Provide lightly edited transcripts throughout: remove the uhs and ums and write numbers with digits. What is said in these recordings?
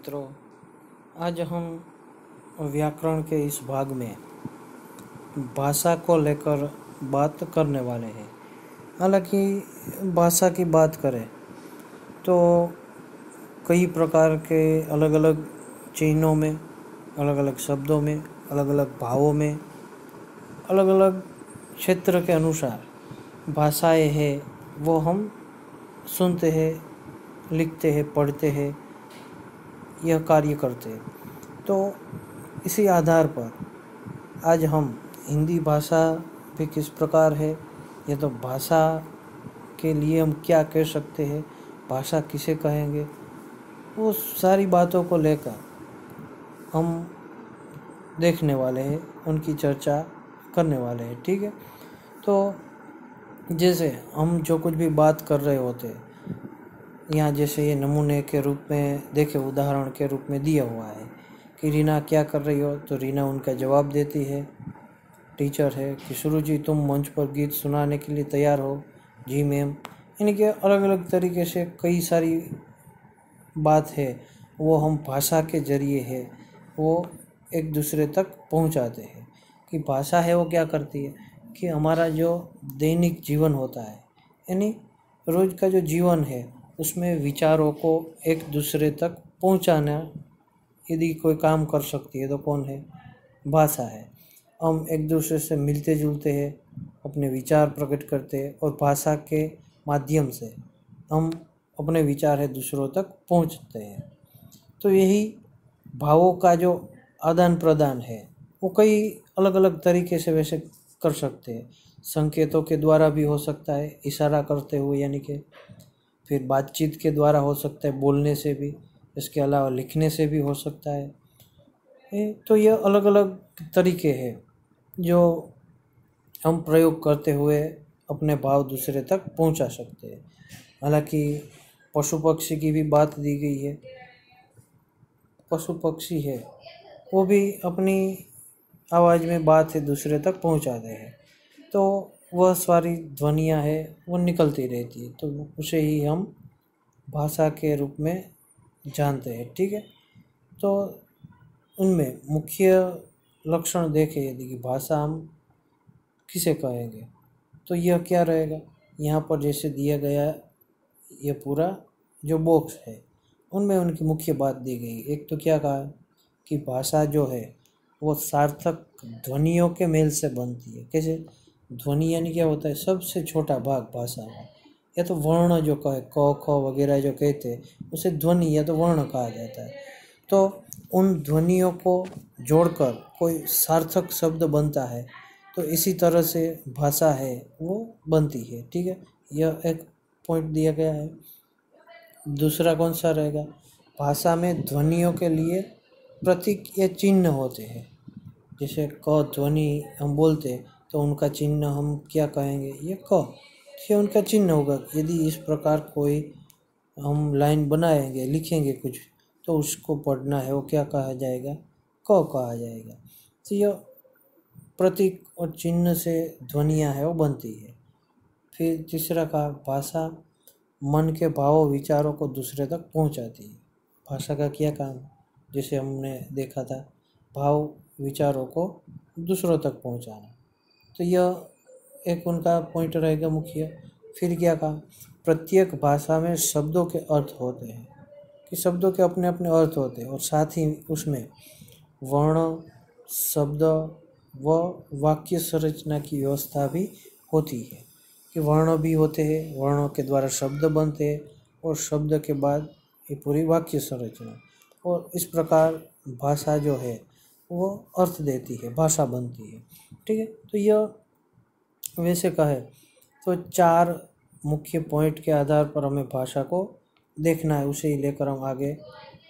मित्रों, आज हम व्याकरण के इस भाग में भाषा को लेकर बात करने वाले हैं। हालांकि भाषा की बात करें तो कई प्रकार के अलग अलग चिन्हों में, अलग अलग शब्दों में, अलग अलग भावों में, अलग अलग क्षेत्र के अनुसार भाषाएं हैं वो हम सुनते हैं, लिखते हैं, पढ़ते हैं, यह कार्य करते हैं। तो इसी आधार पर आज हम हिंदी भाषा भी किस प्रकार है, या तो भाषा के लिए हम क्या कह सकते हैं, भाषा किसे कहेंगे, वो सारी बातों को लेकर हम देखने वाले हैं, उनकी चर्चा करने वाले हैं। ठीक है, तो जैसे हम जो कुछ भी बात कर रहे होते हैं यहाँ, जैसे ये नमूने के रूप में देखे, उदाहरण के रूप में दिया हुआ है कि रीना क्या कर रही हो, तो रीना उनका जवाब देती है, टीचर है कि शुरू जी तुम मंच पर गीत सुनाने के लिए तैयार हो? जी मैम। यानी कि अलग अलग तरीके से कई सारी बात है वो हम भाषा के जरिए है वो एक दूसरे तक पहुंचाते हैं। कि भाषा है वो क्या करती है कि हमारा जो दैनिक जीवन होता है, यानी रोज़ का जो जीवन है, उसमें विचारों को एक दूसरे तक पहुंचाना यदि कोई काम कर सकती है तो कौन है? भाषा है। हम एक दूसरे से मिलते जुलते हैं, अपने विचार प्रकट करते हैं और भाषा के माध्यम से हम अपने विचार है दूसरों तक पहुंचते हैं। तो यही भावों का जो आदान प्रदान है वो कई अलग अलग तरीके से वैसे कर सकते हैं। संकेतों के द्वारा भी हो सकता है, इशारा करते हुए, यानी कि फिर बातचीत के द्वारा हो सकता है, बोलने से भी, इसके अलावा लिखने से भी हो सकता है। तो ये अलग अलग तरीके हैं जो हम प्रयोग करते हुए अपने भाव दूसरे तक पहुंचा सकते हैं। हालांकि पशु पक्षी की भी बात दी गई है। पशु पक्षी है वो भी अपनी आवाज़ में बात है दूसरे तक पहुंचाते हैं, तो वह सारी ध्वनियाँ है वो निकलती रहती है, तो उसे ही हम भाषा के रूप में जानते हैं। ठीक है, तो उनमें मुख्य लक्षण देखें यदि कि भाषा हम किसे कहेंगे, तो यह क्या रहेगा? यहाँ पर जैसे दिया गया ये पूरा जो बॉक्स है उनमें उनकी मुख्य बात दी गई। एक तो क्या कहा कि भाषा जो है वो सार्थक ध्वनियों के मेल से बनती है। कैसे? ध्वनि यानी क्या होता है? सबसे छोटा भाग भाषा में, या तो वर्ण जो कहे, क ख वगैरह जो कहते हैं उसे ध्वनि या तो वर्ण कहा जाता है। तो उन ध्वनियों को जोड़कर कोई सार्थक शब्द बनता है, तो इसी तरह से भाषा है वो बनती है। ठीक है, यह एक पॉइंट दिया गया है। दूसरा कौन सा रहेगा? भाषा में ध्वनियों के लिए प्रतीक या चिन्ह होते हैं। जैसे क ध्वनि हम बोलते हैं तो उनका चिन्ह हम क्या कहेंगे? ये क, ये उनका चिन्ह होगा। यदि इस प्रकार कोई हम लाइन बनाएंगे, लिखेंगे कुछ, तो उसको पढ़ना है वो क्या कहा जाएगा? क कहा जाएगा। तो यह प्रतीक और चिन्ह से ध्वनियाँ है वो बनती है। फिर तीसरा कहा भाषा मन के भावों विचारों को दूसरे तक पहुंचाती है। भाषा का क्या काम? जैसे हमने देखा था, भाव विचारों को दूसरों तक पहुंचाना, तो यह एक उनका पॉइंट रहेगा मुख्य। फिर क्या कहा? प्रत्येक भाषा में शब्दों के अर्थ होते हैं, कि शब्दों के अपने अपने अर्थ होते हैं और साथ ही उसमें वर्ण, शब्द व वाक्य संरचना की व्यवस्था भी होती है। कि वर्ण भी होते हैं, वर्णों के द्वारा शब्द बनते हैं और शब्द के बाद ये पूरी वाक्य संरचना, और इस प्रकार भाषा जो है वो अर्थ देती है, भाषा बनती है। ठीक है, तो यह वैसे कहे तो चार मुख्य पॉइंट के आधार पर हमें भाषा को देखना है, उसे ही लेकर हम आगे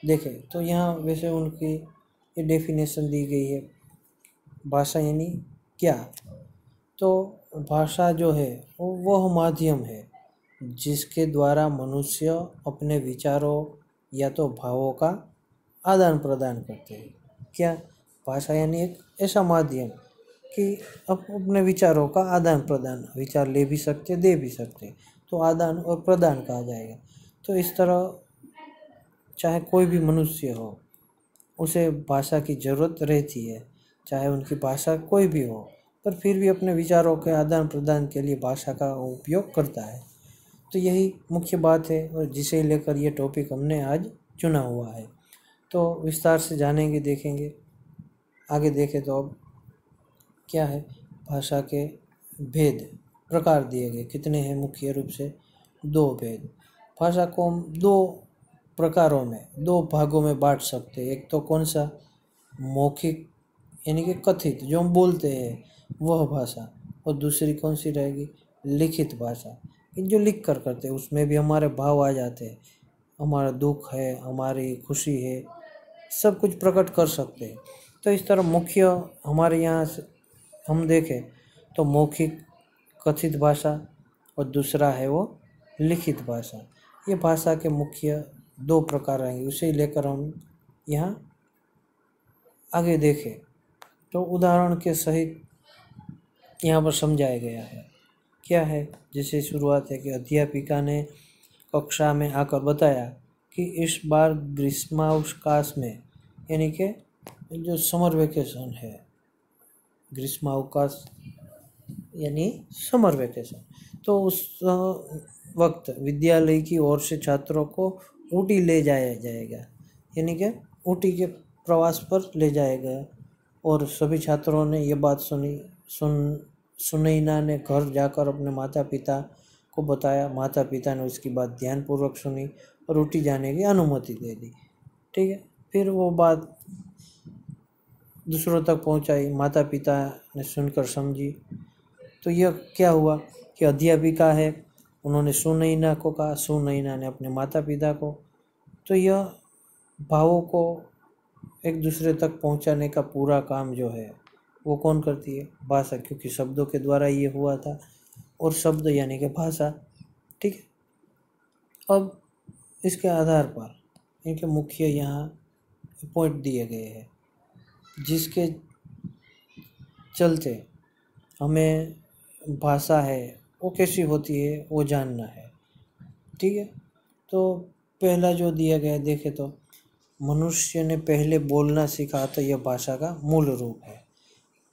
देखें। तो यहाँ वैसे उनकी ये डेफिनेशन दी गई है। भाषा यानी क्या? तो भाषा जो है वो वह माध्यम है जिसके द्वारा मनुष्य अपने विचारों या तो भावों का आदान प्रदान करते हैं। क्या? भाषा यानी एक ऐसा माध्यम कि अपने विचारों का आदान प्रदान, विचार ले भी सकते, दे भी सकते, तो आदान और प्रदान कहा जाएगा। तो इस तरह चाहे कोई भी मनुष्य हो, उसे भाषा की ज़रूरत रहती है, चाहे उनकी भाषा कोई भी हो, पर फिर भी अपने विचारों के आदान प्रदान के लिए भाषा का उपयोग करता है। तो यही मुख्य बात है और जिसे लेकर ये टॉपिक हमने आज चुना हुआ है। तो विस्तार से जानेंगे, देखेंगे। आगे देखें तो अब क्या है, भाषा के भेद प्रकार दिए गए कितने हैं, मुख्य रूप से 2 भेद। भाषा को हम 2 प्रकारों में, 2 भागों में बांट सकते हैं। एक तो कौन सा, मौखिक यानी कि कथित, जो हम बोलते हैं वह भाषा, और दूसरी कौन सी रहेगी, लिखित भाषा, जो लिख कर करते हैं। उसमें भी हमारे भाव आ जाते हैं, हमारा दुख है, हमारी खुशी है, सब कुछ प्रकट कर सकते हैं। तो इस तरह मुख्य हमारे यहाँ हम देखें तो मौखिक कथित भाषा और दूसरा है वो लिखित भाषा। ये भाषा के मुख्य 2 प्रकार रहेंगे, उसे लेकर हम यहाँ आगे देखें तो उदाहरण के सहित यहाँ पर समझाया गया है। क्या है, जैसे शुरुआत है कि अध्यापिका ने कक्षा में आकर बताया कि इस बार ग्रीष्मावकाश में, यानी कि जो समर वेकेशन है, ग्रीष्मावकाश यानी समर वेकेशन, तो उस वक्त विद्यालय की ओर से छात्रों को ऊटी ले जाया जाएगा, यानी कि ऊटी के प्रवास पर ले जाएगा। और सभी छात्रों ने ये बात सुनैना ने घर जाकर अपने माता पिता को बताया। माता पिता ने उसकी बात ध्यानपूर्वक सुनी और ऊटी जाने की अनुमति दे दी। ठीक है, फिर वो बात दूसरों तक पहुंचाई, माता पिता ने सुनकर समझी। तो यह क्या हुआ कि अध्यापिका है, उन्होंने सुनैना को कहा, सुनैना ने अपने माता पिता को। तो यह भावों को एक दूसरे तक पहुंचाने का पूरा काम जो है वो कौन करती है, भाषा, क्योंकि शब्दों के द्वारा ये हुआ था, और शब्द यानी कि भाषा। ठीक है, अब इसके आधार पर इनके मुख्य यहाँ पॉइंट दिए गए हैं, जिसके चलते हमें भाषा है वो कैसी होती है वो जानना है। ठीक है, तो पहला जो दिया गया देखे तो मनुष्य ने पहले बोलना सीखा, तो यह भाषा का मूल रूप है।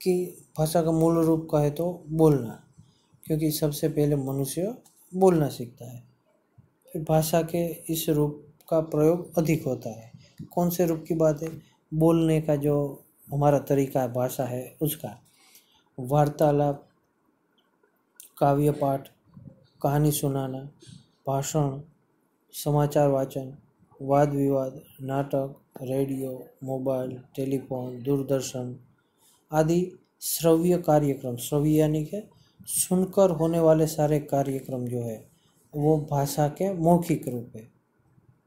कि भाषा का मूल रूप कहे तो बोलना, क्योंकि सबसे पहले मनुष्य बोलना सीखता है, फिर भाषा के इस रूप का प्रयोग अधिक होता है। कौन से रूप की बात है, बोलने का जो हमारा तरीका है, भाषा है उसका। वार्तालाप, काव्य पाठ, कहानी सुनाना, भाषण, समाचार वाचन, वाद विवाद, नाटक, रेडियो, मोबाइल, टेलीफोन, दूरदर्शन आदि श्रव्य कार्यक्रम, श्रव्य यानी कि सुनकर होने वाले सारे कार्यक्रम जो है वो भाषा के मौखिक रूप है।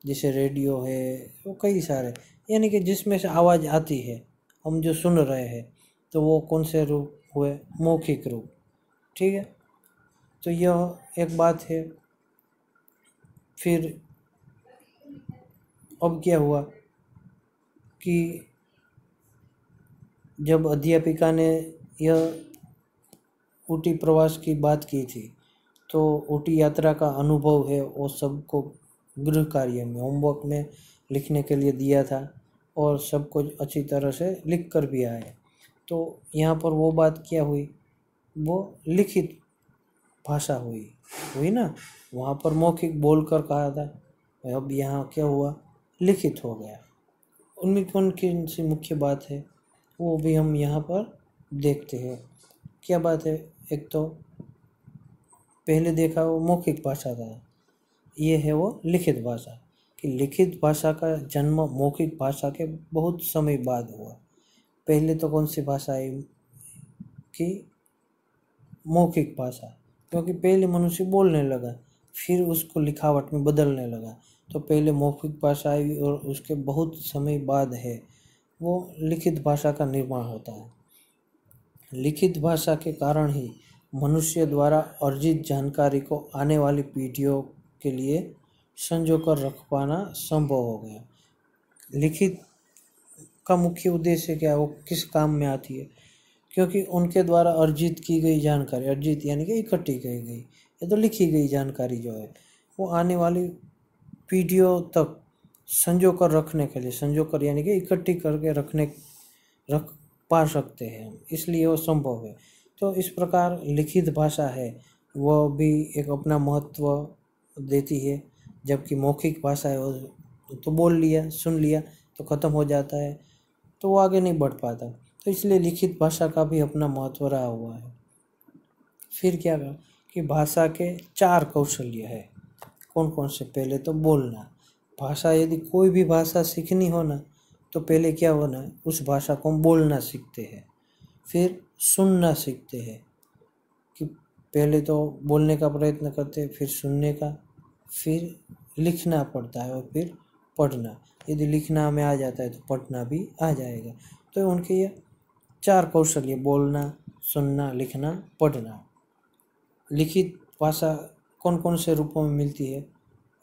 जैसे रेडियो है, वो कई सारे, यानी कि जिसमें से आवाज़ आती है, हम जो सुन रहे हैं, तो वो कौन से रूप हुए, मौखिक रूप। ठीक है, तो यह एक बात है। फिर अब क्या हुआ कि जब अध्यापिका ने यह ऊटी प्रवास की बात की थी, तो ऊटी यात्रा का अनुभव है वो सबको गृह कार्य में, होमवर्क में लिखने के लिए दिया था, और सब कुछ अच्छी तरह से लिख कर भी आए। तो यहाँ पर वो बात क्या हुई, वो लिखित भाषा हुई ना। वहाँ पर मौखिक बोल कर कहा था, अब यहाँ क्या हुआ, लिखित हो गया। उनमें कौन कौन सी मुख्य बात है वो भी हम यहाँ पर देखते हैं। क्या बात है, एक तो पहले देखा वो मौखिक भाषा था, ये है वो लिखित भाषा। कि लिखित भाषा का जन्म मौखिक भाषा के बहुत समय बाद हुआ। पहले तो कौन सी भाषा आई कि मौखिक भाषा, क्योंकि पहले मनुष्य बोलने लगा, फिर उसको लिखावट में बदलने लगा। तो पहले मौखिक भाषा आई और उसके बहुत समय बाद है वो लिखित भाषा का निर्माण होता है। लिखित भाषा के कारण ही मनुष्य द्वारा अर्जित जानकारी को आने वाली पीढ़ियों के लिए संजो कर रख पाना संभव हो गया। लिखित का मुख्य उद्देश्य क्या है, वो किस काम में आती है, क्योंकि उनके द्वारा अर्जित की गई जानकारी, अर्जित यानी कि इकट्ठी की गई, ये तो लिखी गई जानकारी जो है वो आने वाली पीढ़ियों तक संजो कर रखने के लिए, संजो कर यानी कि इकट्ठी करके रख पा सकते हैं, इसलिए वो संभव है। तो इस प्रकार लिखित भाषा है वह भी एक अपना महत्व देती है, जबकि मौखिक भाषा है वो तो बोल लिया, सुन लिया तो ख़त्म हो जाता है, तो वो आगे नहीं बढ़ पाता। तो इसलिए लिखित भाषा का भी अपना महत्व रहा हुआ है। फिर क्या कहा कि भाषा के 4 कौशल्य है। कौन कौन से? पहले तो बोलना। भाषा, यदि कोई भी भाषा सीखनी हो ना, तो पहले क्या होना है, उस भाषा को हम बोलना सीखते हैं। फिर सुनना सीखते हैं, कि पहले तो बोलने का प्रयत्न करते हैं, फिर सुनने का, फिर लिखना पड़ता है और फिर पढ़ना। यदि लिखना हमें आ जाता है तो पढ़ना भी आ जाएगा। तो उनके ये 4 कौशल्य, बोलना, सुनना, लिखना, पढ़ना। लिखित भाषा कौन कौन से रूपों में मिलती है?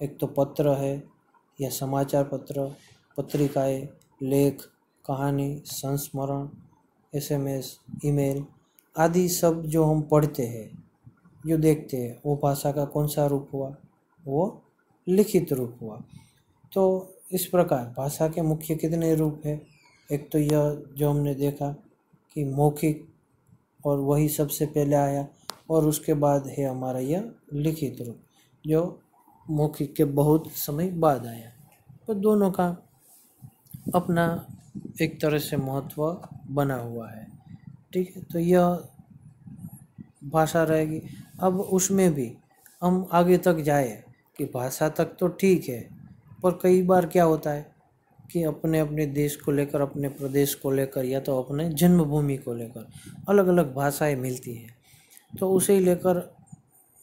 एक तो पत्र है या समाचार पत्र, पत्रिकाएं, लेख, कहानी, संस्मरण, SMS, ईमेल आदि सब जो हम पढ़ते हैं, जो देखते हैं, वो भाषा का कौन सा रूप हुआ? वो लिखित रूप हुआ। तो इस प्रकार भाषा के मुख्य कितने रूप हैं? एक तो यह जो हमने देखा कि मौखिक, और वही सबसे पहले आया, और उसके बाद है हमारा यह लिखित रूप जो मौखिक के बहुत समय बाद आया। तो दोनों का अपना एक तरह से महत्व बना हुआ है। ठीक है, तो यह भाषा रहेगी। अब उसमें भी हम आगे तक जाए कि भाषा तक तो ठीक है, पर कई बार क्या होता है कि अपने अपने देश को लेकर, अपने प्रदेश को लेकर, या तो अपने जन्मभूमि को लेकर अलग अलग भाषाएं मिलती हैं। तो उसे लेकर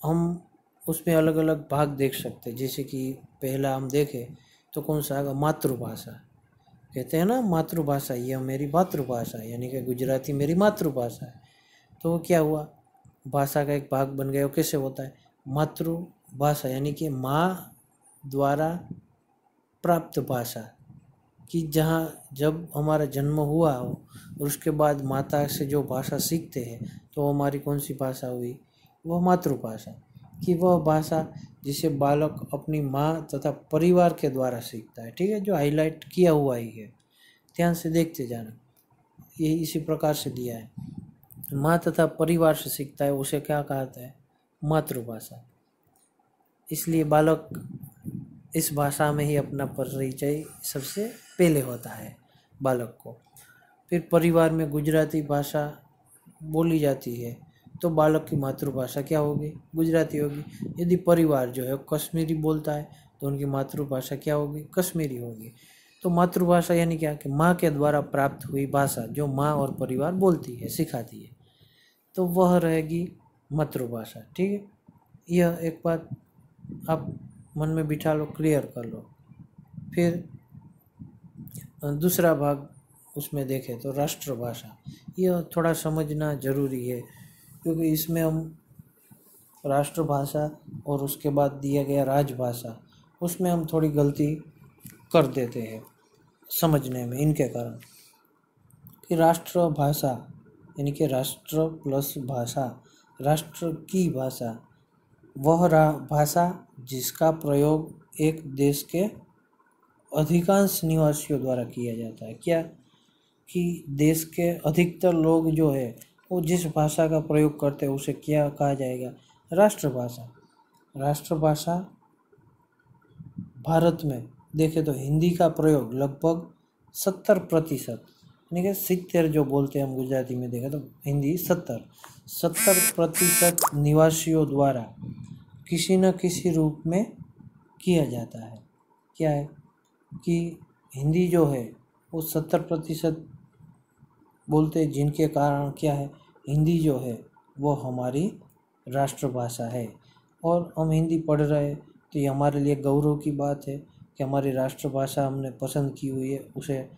हम उसमें अलग अलग भाग देख सकते हैं। जैसे कि पहला हम देखें तो कौन सा आएगा? मातृभाषा। कहते हैं ना, मातृभाषा, यह मेरी मातृभाषा है, यानी कि गुजराती मेरी मातृभाषा है। तो वो क्या हुआ? भाषा का एक भाग बन गया। वो कैसे होता है? मातृभाषा यानी कि माँ द्वारा प्राप्त भाषा, कि जहाँ जब हमारा जन्म हुआ हो और उसके बाद माता से जो भाषा सीखते हैं, तो हमारी कौन सी भाषा हुई? वह मातृभाषा। कि वह भाषा जिसे बालक अपनी माँ तथा परिवार के द्वारा सीखता है। ठीक है, जो हाईलाइट किया हुआ ही है, ध्यान से देखते जाना, ये इसी प्रकार से दिया है। माँ तथा परिवार से सीखता है, उसे क्या कहता है? मातृभाषा। इसलिए बालक इस भाषा में ही अपना परिचय सबसे पहले होता है बालक को। फिर परिवार में गुजराती भाषा बोली जाती है, तो बालक की मातृभाषा क्या होगी? गुजराती होगी। यदि परिवार जो है कश्मीरी बोलता है, तो उनकी मातृभाषा क्या होगी? कश्मीरी होगी। तो मातृभाषा यानी क्या? कि माँ के द्वारा प्राप्त हुई भाषा, जो माँ और परिवार बोलती है, सिखाती है, तो वह रहेगी मातृभाषा। ठीक है, यह एक बात आप मन में बिठा लो, क्लियर कर लो। फिर दूसरा भाग उसमें देखें तो राष्ट्रभाषा। यह थोड़ा समझना जरूरी है, क्योंकि इसमें हम राष्ट्रभाषा और उसके बाद दिया गया राजभाषा, उसमें हम थोड़ी गलती कर देते हैं समझने में इनके कारण। कि राष्ट्रभाषा यानी कि राष्ट्र प्लस भाषा, राष्ट्र की भाषा, वह भाषा जिसका प्रयोग एक देश के अधिकांश निवासियों द्वारा किया जाता है। क्या? कि देश के अधिकतर लोग जो है वो जिस भाषा का प्रयोग करते हैं उसे क्या कहा जाएगा? राष्ट्रभाषा। राष्ट्रभाषा भारत में देखें तो हिंदी का प्रयोग लगभग 70%, यानी कि 70 जो बोलते हैं हम गुजराती में देखें तो हिंदी 70% निवासियों द्वारा किसी न किसी रूप में किया जाता है। क्या है? कि हिंदी जो है वो 70% बोलते हैं, जिनके कारण क्या है? हिंदी जो है वो हमारी राष्ट्रभाषा है। और हम हिंदी पढ़ रहे हैं तो ये हमारे लिए गौरव की बात है कि हमारी राष्ट्रभाषा हमने पसंद की हुई है, उसे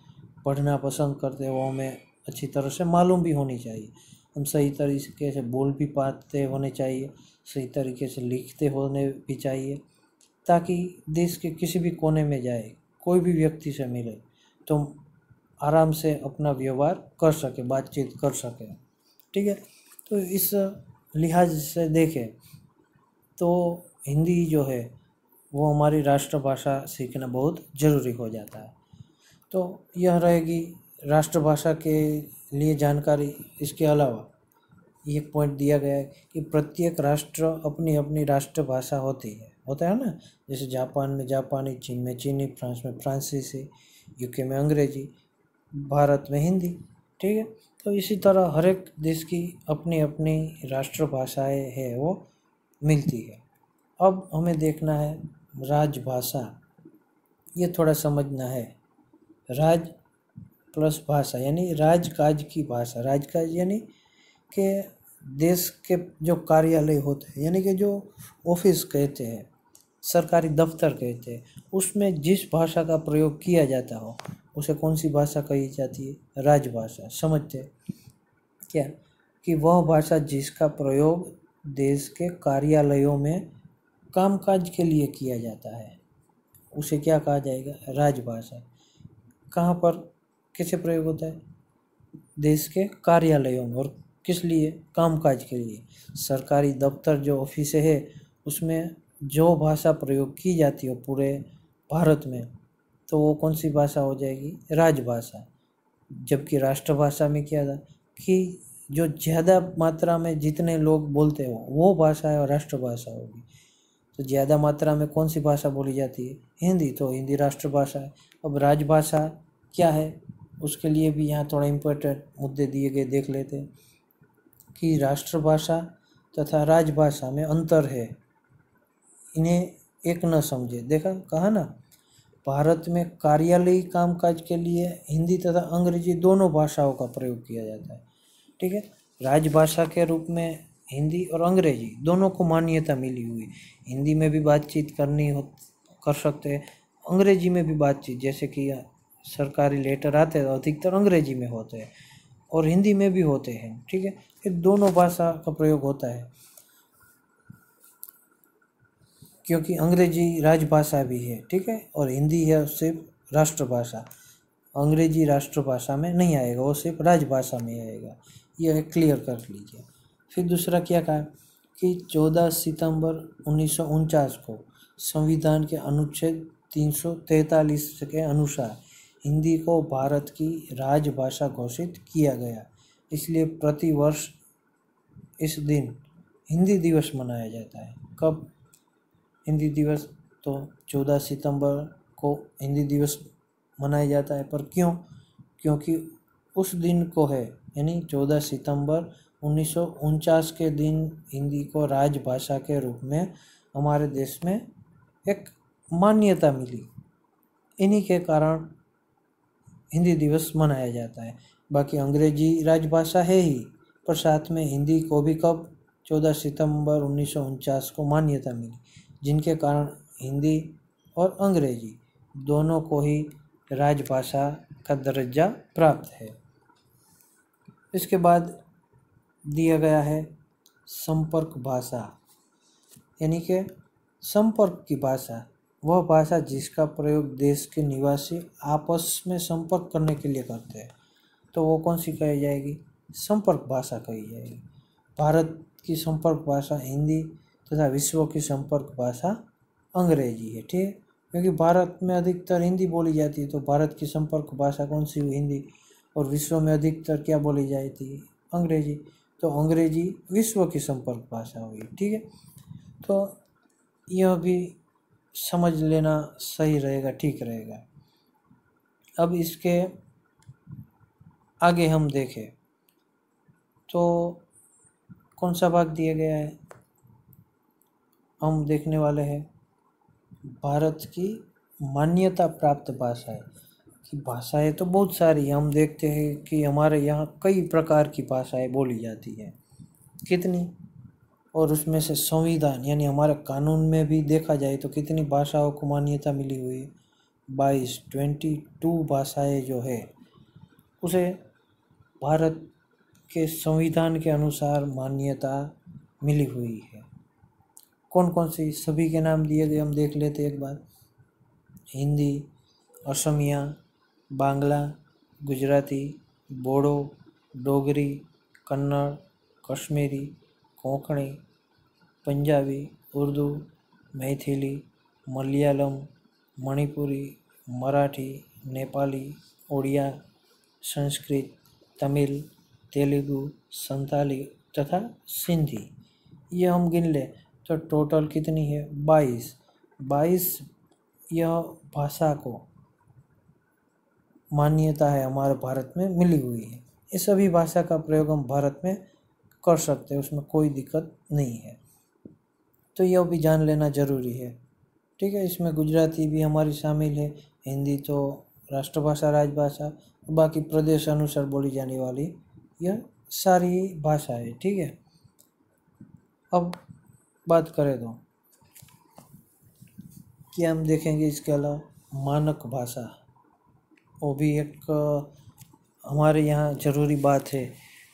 पढ़ना पसंद करते हैं, वो हमें अच्छी तरह से मालूम भी होनी चाहिए। हम सही तरीके से बोल भी पाते होने चाहिए, सही तरीके से लिखते होने भी चाहिए, ताकि देश के किसी भी कोने में जाए, कोई भी व्यक्ति से मिले तो आराम से अपना व्यवहार कर सके, बातचीत कर सके। ठीक है, तो इस लिहाज से देखें तो हिंदी जो है वो हमारी राष्ट्रभाषा सीखना बहुत ज़रूरी हो जाता है। तो यह रहेगी राष्ट्रभाषा के लिए जानकारी। इसके अलावा एक पॉइंट दिया गया है कि प्रत्येक राष्ट्र अपनी अपनी राष्ट्रभाषा होता है ना। जैसे जापान में जापानी, चीन में चीनी, फ्रांस में फ्रांसीसी, यूके में अंग्रेजी, भारत में हिंदी। ठीक है, तो इसी तरह हर एक देश की अपनी अपनी राष्ट्रभाषाएं है वो मिलती है। अब हमें देखना है राजभाषा, ये थोड़ा समझना है। राज प्लस भाषा यानी राजकाज की भाषा। राजकाज यानी कि देश के जो कार्यालय होते हैं, यानी कि जो ऑफिस कहते हैं, सरकारी दफ्तर कहते हैं, उसमें जिस भाषा का प्रयोग किया जाता हो उसे कौन सी भाषा कही जाती है? राजभाषा। समझते हैं क्या कि वह भाषा जिसका प्रयोग देश के कार्यालयों में कामकाज के लिए किया जाता है उसे क्या कहा जाएगा? राजभाषा। कहाँ पर कैसे प्रयोग होता है? देश के कार्यालयों में। और किस लिए? कामकाज के लिए। सरकारी दफ्तर जो ऑफिस है उसमें जो भाषा प्रयोग की जाती है पूरे भारत में, तो वो कौन सी भाषा हो जाएगी? राजभाषा। जबकि राष्ट्रभाषा में क्या था कि जो ज़्यादा मात्रा में जितने लोग बोलते हो वो भाषा है और राष्ट्रभाषा होगी। तो ज़्यादा मात्रा में कौन सी भाषा बोली जाती है? हिंदी। तो हिंदी राष्ट्रभाषा है। अब राजभाषा क्या है उसके लिए भी यहाँ थोड़ा इम्पोर्टेंट मुद्दे दिए गए, देख लेते हैं कि राष्ट्रभाषा तथा राजभाषा में अंतर है, इन्हें एक न समझे। देखा, कहा ना, भारत में कार्यालयी कामकाज के लिए हिंदी तथा अंग्रेजी दोनों भाषाओं का प्रयोग किया जाता है। ठीक है, राजभाषा के रूप में हिंदी और अंग्रेजी दोनों को मान्यता मिली हुई। हिंदी में भी बातचीत कर सकते हैं, अंग्रेजी में भी बातचीत, जैसे कि सरकारी लेटर आते हैं तो अधिकतर अंग्रेजी में होते हैं और हिंदी में भी होते हैं। ठीक है, ये दोनों भाषा का प्रयोग होता है क्योंकि अंग्रेजी राजभाषा भी है। ठीक है, और हिंदी है सिर्फ राष्ट्रभाषा। अंग्रेजी राष्ट्रभाषा में नहीं आएगा, वो सिर्फ राजभाषा में आएगा। यह क्लियर कर लीजिए। फिर दूसरा क्या कहा कि 14 सितंबर 1949 को संविधान के अनुच्छेद 343 के अनुसार हिंदी को भारत की राजभाषा घोषित किया गया। इसलिए प्रतिवर्ष इस दिन हिंदी दिवस मनाया जाता है। कब हिंदी दिवस? तो 14 सितंबर को हिंदी दिवस मनाया जाता है। पर क्यों? क्योंकि उस दिन को है, यानी 14 सितंबर 1949 के दिन हिंदी को राजभाषा के रूप में हमारे देश में एक मान्यता मिली। इन्हीं के कारण हिंदी दिवस मनाया जाता है। बाकी अंग्रेजी राजभाषा है ही, पर साथ में हिंदी को भी कब? 14 सितंबर 1949 को मान्यता मिली, जिनके कारण हिंदी और अंग्रेजी दोनों को ही राजभाषा का दर्जा प्राप्त है। इसके बाद दिया गया है संपर्क भाषा, यानी कि संपर्क की भाषा, वह भाषा जिसका प्रयोग देश के निवासी आपस में संपर्क करने के लिए करते हैं, तो वो कौन सी कही जाएगी? संपर्क भाषा कही जाएगी। भारत की संपर्क भाषा हिंदी तथा विश्व की संपर्क भाषा अंग्रेजी है। ठीक है, क्योंकि भारत में अधिकतर हिंदी बोली जाती है, तो भारत की संपर्क भाषा कौन सी हुई? हिंदी। और विश्व में अधिकतर क्या बोली जाती है? अंग्रेजी। तो अंग्रेजी विश्व की संपर्क भाषा हुई। ठीक है, तो यह भी समझ लेना सही रहेगा, ठीक रहेगा। अब इसके आगे हम देखें तो कौन सा भाग दिया गया है? हम देखने वाले हैं भारत की मान्यता प्राप्त भाषाएं। कि भाषाएं तो बहुत सारी, हम देखते हैं कि हमारे यहाँ कई प्रकार की भाषाएं बोली जाती है। कितनी? और उसमें से संविधान यानी हमारे कानून में भी देखा जाए तो कितनी भाषाओं को मान्यता मिली हुई है? 22 भाषाएं जो है उसे भारत के संविधान के अनुसार मान्यता मिली हुई है। कौन कौन सी? सभी के नाम दिए गए, हम देख लेते एक बार। हिंदी, असमिया, बांग्ला, गुजराती, बोडो, डोगरी, कन्नड़, कश्मीरी, कोंकणी, पंजाबी, उर्दू, मैथिली, मलयालम, मणिपुरी, मराठी, नेपाली, उड़िया, संस्कृत, तमिल, तेलुगु, संताली तथा सिंधी। ये हम गिन ले तो टोटल कितनी है? 22। 22 यह भाषा को मान्यता है हमारे भारत में मिली हुई है। ये सभी भाषा का प्रयोग हम भारत में कर सकते हैं, उसमें कोई दिक्कत नहीं है। तो यह भी जान लेना ज़रूरी है। ठीक है, इसमें गुजराती भी हमारी शामिल है, हिंदी तो राष्ट्रभाषा राजभाषा, बाकी प्रदेश अनुसार बोली जाने वाली यह सारी भाषा है। ठीक है, अब बात करें तो क्या हम देखेंगे इसके अलावा मानक भाषा, वो भी एक हमारे यहाँ ज़रूरी बात है,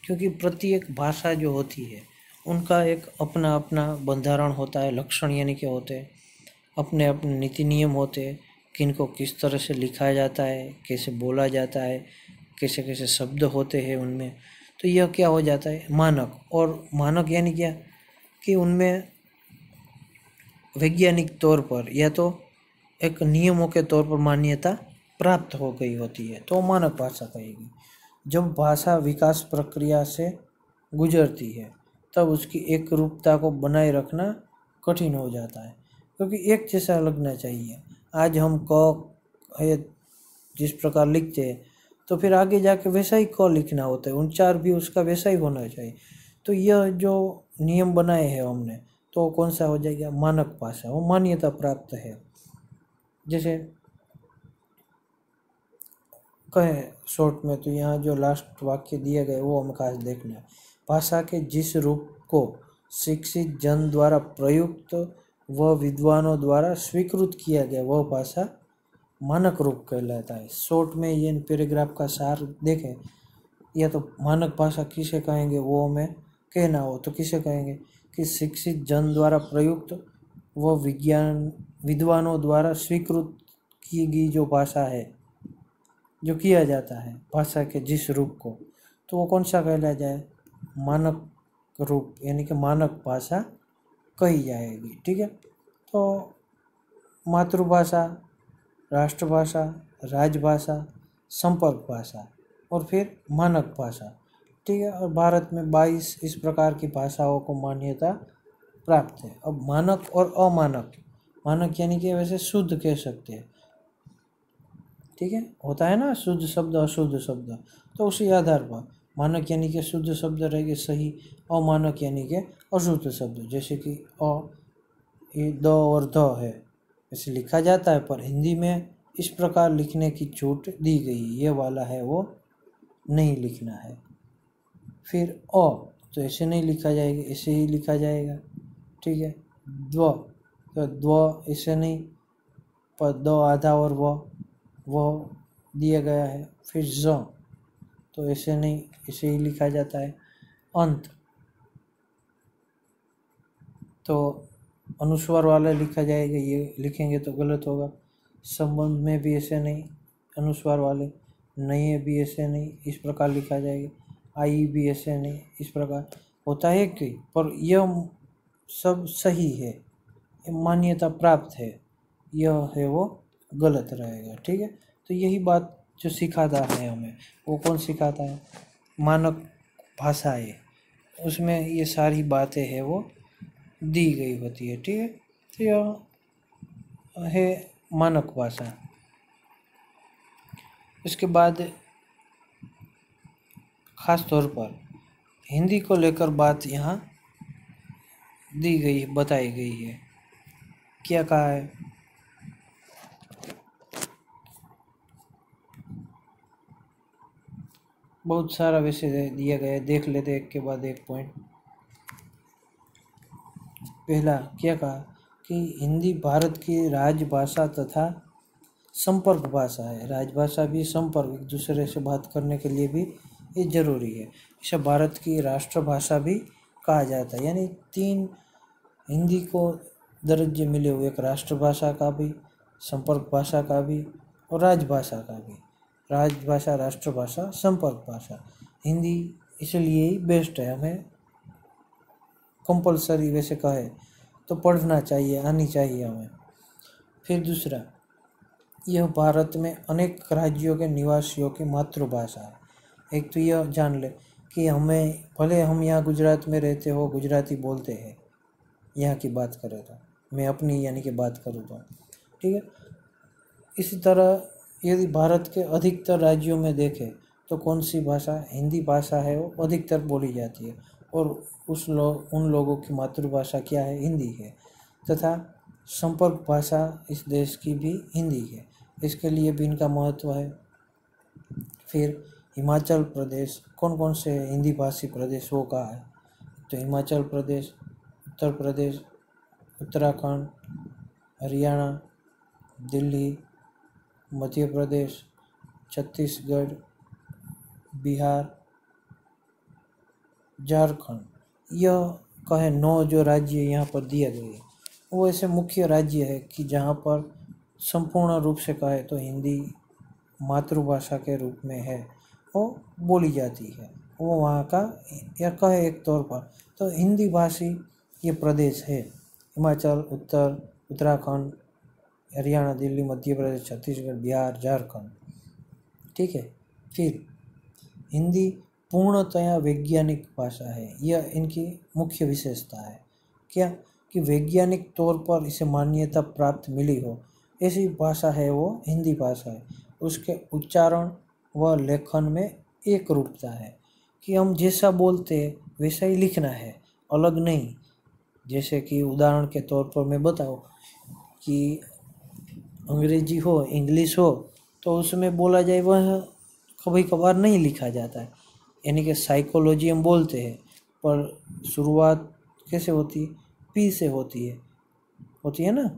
क्योंकि प्रत्येक भाषा जो होती है उनका एक अपना अपना बंधारण होता है, लक्षण यानी कि होते हैं, अपने अपने नीति नियम होते हैं, किनको किस तरह से लिखा जाता है, कैसे बोला जाता है, कैसे कैसे शब्द होते हैं उनमें। तो यह क्या हो जाता है? मानक। और मानक यानी क्या कि उनमें वैज्ञानिक तौर पर या तो एक नियमों के तौर पर मान्यता प्राप्त हो गई होती है, तो मानक भाषा कहेगी। जब भाषा विकास प्रक्रिया से गुजरती है तब उसकी एक रूपता को बनाए रखना कठिन हो जाता है, क्योंकि एक जैसा लगना चाहिए। आज हम क है जिस प्रकार लिखते हैं तो फिर आगे जाके वैसा ही क लिखना होता है, उच्चार भी उसका वैसा ही होना चाहिए। तो यह जो नियम बनाए हैं हमने, तो कौन सा हो जाएगा? मानक भाषा, वो मान्यता प्राप्त है। जैसे कहें शॉर्ट में तो यहाँ जो लास्ट वाक्य दिए गए वो हमें खास देखना है। भाषा के जिस रूप को शिक्षित जन द्वारा प्रयुक्त व विद्वानों द्वारा स्वीकृत किया गया वह भाषा मानक रूप कहलाता है। शॉर्ट में ये पैराग्राफ का सार देखें, या तो मानक भाषा किसे कहेंगे वो हमें कहना हो तो किसे कहेंगे कि शिक्षित जन द्वारा प्रयुक्त व विद्वानों द्वारा स्वीकृत की गई जो भाषा है, जो किया जाता है भाषा के जिस रूप को, तो वो कौन सा कहला जाए? मानक रूप, यानी कि मानक भाषा कही जाएगी। ठीक है, तो मातृभाषा, राष्ट्रभाषा, राजभाषा, संपर्क भाषा और फिर मानक भाषा। ठीक है, और भारत में 22 इस प्रकार की भाषाओं को मान्यता प्राप्त है। अब मानक और अमानक, मानक यानी कि वैसे शुद्ध कह सकते हैं। ठीक है, होता है ना शुद्ध शब्द अशुद्ध शब्द, तो उसी आधार पर मानक यानी कि शुद्ध शब्द रहेंगे सही, अमानक यानी कि अशुद्ध शब्द। जैसे कि ये द और ध है ऐसे लिखा जाता है, पर हिंदी में इस प्रकार लिखने की छूट दी गई, ये वाला है वो नहीं लिखना है। फिर तो ऐसे नहीं लिखा जाएगा, ऐसे ही लिखा जाएगा। ठीक है, द्व, तो द्व ऐसे नहीं, पर द आधा और वो दिया गया है। फिर ज, तो ऐसे नहीं, ऐसे ही लिखा जाता है। अंत, तो अनुस्वार वाला लिखा जाएगा, ये लिखेंगे तो गलत होगा। संबंध में भी ऐसे नहीं, अनुस्वार वाले। नए भी ऐसे नहीं, इस प्रकार लिखा जाएगा। आई भी ऐसे नहीं, इस प्रकार होता है कि, पर यह सब सही है, मान्यता प्राप्त है, यह है वो गलत रहेगा। ठीक है, तो यही बात जो सिखाता है हमें, वो कौन सिखाता है? मानक भाषा है, उसमें ये सारी बातें हैं वो दी गई होती है। ठीक है, तो यह है मानक भाषा। इसके बाद खास तौर पर हिंदी को लेकर बात यहाँ दी गई, बताई गई है। क्या कहा है? बहुत सारा वैसे दिया गया है, देख लेते एक के बाद एक पॉइंट। पहला क्या कहा कि हिंदी भारत की राजभाषा तथा संपर्क भाषा है। राजभाषा भी, संपर्क, एक दूसरे से बात करने के लिए भी ये जरूरी है। इसे भारत की राष्ट्रभाषा भी कहा जाता है, यानी 3 हिंदी को दर्जे मिले हुए, एक राष्ट्रभाषा का भी, संपर्क भाषा का भी और राजभाषा का भी। राजभाषा, राष्ट्रभाषा, संपर्क भाषा। हिंदी इसलिए ही बेस्ट है, हमें कंपलसरी वैसे कहे तो पढ़ना चाहिए, आनी चाहिए हमें। फिर दूसरा, यह भारत में अनेक राज्यों के निवासियों की मातृभाषा है। एक तो यह जान ले कि हमें, भले हम यहाँ गुजरात में रहते हो, गुजराती बोलते हैं, यहाँ की बात करें तो, मैं अपनी यानी कि बात करूँ तो, ठीक है। इसी तरह यदि भारत के अधिकतर राज्यों में देखें तो कौन सी भाषा, हिंदी भाषा है, वो अधिकतर बोली जाती है, और उन लोगों की मातृभाषा क्या है, हिंदी है, तथा संपर्क भाषा इस देश की भी हिंदी है। इसके लिए भी इनका महत्व है। फिर हिमाचल प्रदेश, कौन कौन से हिंदी भाषी प्रदेश वो कहा है, तो हिमाचल प्रदेश, उत्तर प्रदेश, उत्तराखंड, हरियाणा, दिल्ली, मध्य प्रदेश, छत्तीसगढ़, बिहार, झारखंड, यह कहे 9 जो राज्य यहाँ पर दिए गए हैं, वो ऐसे मुख्य राज्य है कि जहाँ पर संपूर्ण रूप से कहे तो हिंदी मातृभाषा के रूप में है, वो बोली जाती है, वो वहाँ का, या कहे एक तौर पर तो हिंदी भाषी ये प्रदेश है, हिमाचल, उत्तराखंड, हरियाणा, दिल्ली, मध्य प्रदेश, छत्तीसगढ़, बिहार, झारखंड, ठीक है। फिर हिंदी पूर्णतया वैज्ञानिक भाषा है, यह इनकी मुख्य विशेषता है। क्या कि वैज्ञानिक तौर पर इसे मान्यता प्राप्त मिली हो, ऐसी भाषा है वो हिंदी भाषा है। उसके उच्चारण व लेखन में एक रूपता है कि हम जैसा बोलते हैं वैसा ही लिखना है, अलग नहीं। जैसे कि उदाहरण के तौर पर मैं बताऊँ कि अंग्रेजी हो, इंग्लिश हो, तो उसमें बोला जाए वह कभी कभार नहीं लिखा जाता है, यानी कि साइकोलॉजी हम बोलते हैं, पर शुरुआत कैसे होती है, पी से होती है ना,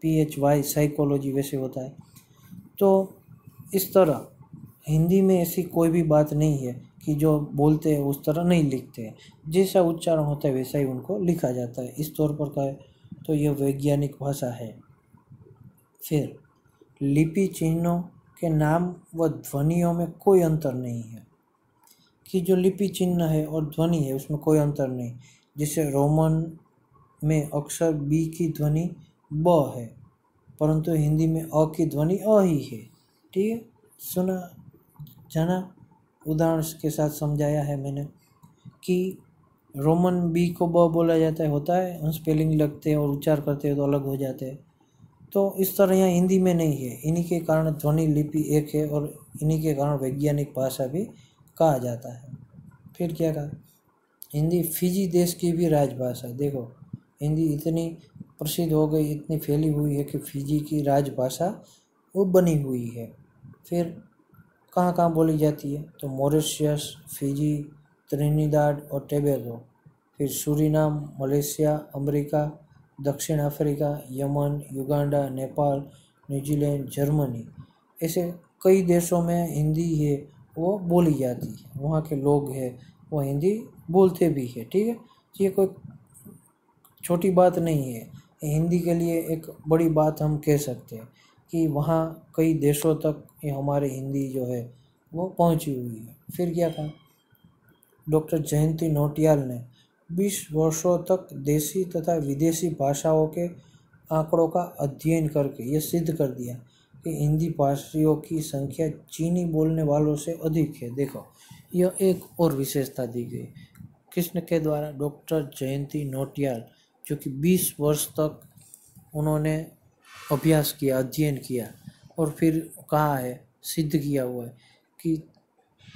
PHY, साइकोलॉजी, वैसे होता है। तो इस तरह हिंदी में ऐसी कोई भी बात नहीं है कि जो बोलते हैं उस तरह नहीं लिखते हैं, जैसा उच्चारण होता है वैसा ही उनको लिखा जाता है। इस तौर पर कहे तो यह वैज्ञानिक भाषा है। फिर लिपि चिन्हों के नाम व ध्वनियों में कोई अंतर नहीं है, कि जो लिपि चिन्ह है और ध्वनि है उसमें कोई अंतर नहीं। जैसे रोमन में अक्षर बी की ध्वनि ब है, परंतु हिंदी में अ की ध्वनि अ ही है, ठीक है। सुना जाना, उदाहरण के साथ समझाया है मैंने कि रोमन बी को ब बोला जाता है, होता है, हम स्पेलिंग लगते हैं और उच्चार करते हैं तो अलग हो जाते हैं। तो इस तरह यहाँ हिंदी में नहीं है, इन्हीं के कारण ध्वनि लिपि एक है और इन्हीं के कारण वैज्ञानिक भाषा भी कहा जाता है। फिर क्या कहा, हिंदी फिजी देश की भी राजभाषा। देखो हिंदी इतनी प्रसिद्ध हो गई, इतनी फैली हुई है कि फिजी की राजभाषा वो बनी हुई है। फिर कहाँ कहाँ बोली जाती है, तो मॉरिशस, फिजी, त्रिनिदाद और टोबैगो, फिर सूरीनाम, मलेशिया, अमेरिका, दक्षिण Africa, Yemen, Uganda, Nepal, New Zealand, Germany, ऐसे कई देशों में हिंदी है वो बोली जाती है। वहाँ के लोग हैं वो हिंदी बोलते भी है, ठीक है। ये कोई छोटी बात नहीं है, हिंदी के लिए एक बड़ी बात हम कह सकते हैं कि वहाँ कई देशों तक ये हमारी हिंदी जो है वो पहुँची हुई है। फिर क्या कहा, डॉक्टर जयंती नौटियाल ने 20 वर्षों तक देशी तथा विदेशी भाषाओं के आंकड़ों का अध्ययन करके ये सिद्ध कर दिया कि हिंदी भाषियों की संख्या चीनी बोलने वालों से अधिक है। देखो यह एक और विशेषता दी गई किसने के द्वारा, डॉक्टर जयंती नौटियाल, जो कि 20 वर्ष तक उन्होंने अभ्यास किया, अध्ययन किया और फिर कहा है, सिद्ध किया हुआ है कि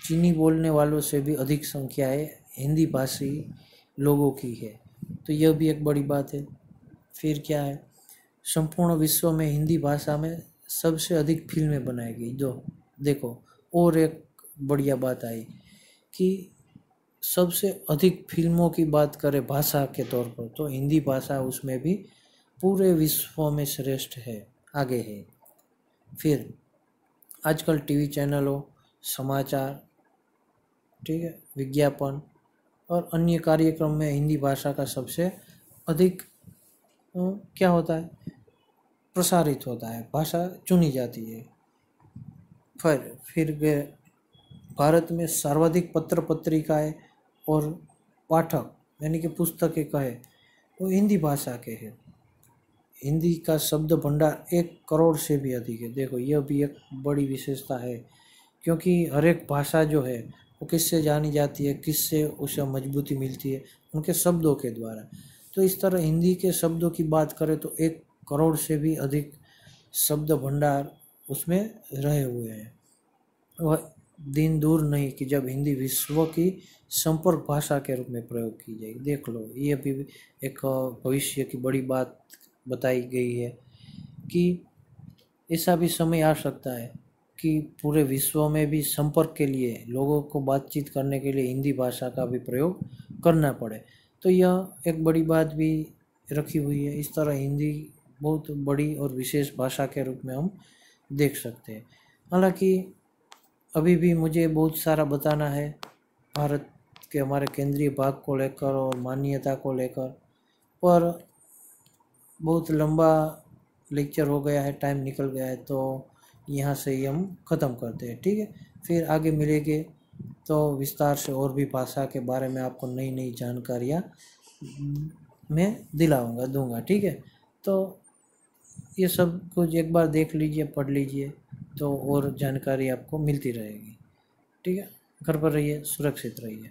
चीनी बोलने वालों से भी अधिक संख्या है हिंदी भाषी लोगों की है। तो यह भी एक बड़ी बात है। फिर क्या है, संपूर्ण विश्व में हिंदी भाषा में सबसे अधिक फिल्में बनाई गई। जो देखो और एक बढ़िया बात आई कि सबसे अधिक फिल्मों की बात करें भाषा के तौर पर तो हिंदी भाषा उसमें भी पूरे विश्व में श्रेष्ठ है, आगे है। फिर आजकल टीवी चैनलों, समाचार, ठीक है, विज्ञापन और अन्य कार्यक्रम में हिंदी भाषा का सबसे अधिक क्या होता है, प्रसारित होता है, भाषा चुनी जाती है। फिर भारत में सर्वाधिक पत्र पत्रिकाएं और पाठक यानी कि पुस्तकें कहे वो हिंदी भाषा के हैं। हिंदी का शब्द भंडार 1 करोड़ से भी अधिक है। देखो यह भी एक बड़ी विशेषता है, क्योंकि हर एक भाषा जो है वो किससे जानी जाती है, किससे उसे मजबूती मिलती है, उनके शब्दों के द्वारा। तो इस तरह हिंदी के शब्दों की बात करें तो 1 करोड़ से भी अधिक शब्द भंडार उसमें रहे हुए हैं। वह दिन दूर नहीं कि जब हिंदी विश्व की संपर्क भाषा के रूप में प्रयोग की जाएगी। देख लो, ये भी एक भविष्य की बड़ी बात बताई गई है कि ऐसा भी समय आ सकता है कि पूरे विश्व में भी संपर्क के लिए, लोगों को बातचीत करने के लिए हिंदी भाषा का भी प्रयोग करना पड़े। तो यह एक बड़ी बात भी रखी हुई है। इस तरह हिंदी बहुत बड़ी और विशेष भाषा के रूप में हम देख सकते हैं। हालांकि अभी भी मुझे बहुत सारा बताना है भारत के हमारे केंद्रीय भाग को लेकर और मान्यता को लेकर, पर बहुत लंबा लेक्चर हो गया है, टाइम निकल गया है, तो यहाँ से ही हम ख़त्म करते हैं। ठीक है, फिर आगे मिलेंगे तो विस्तार से और भी भाषा के बारे में आपको नई नई जानकारियाँ मैं दूंगा। ठीक है, तो ये सब कुछ एक बार देख लीजिए, पढ़ लीजिए, तो और जानकारी आपको मिलती रहेगी। ठीक है, घर पर रहिए, सुरक्षित रहिए।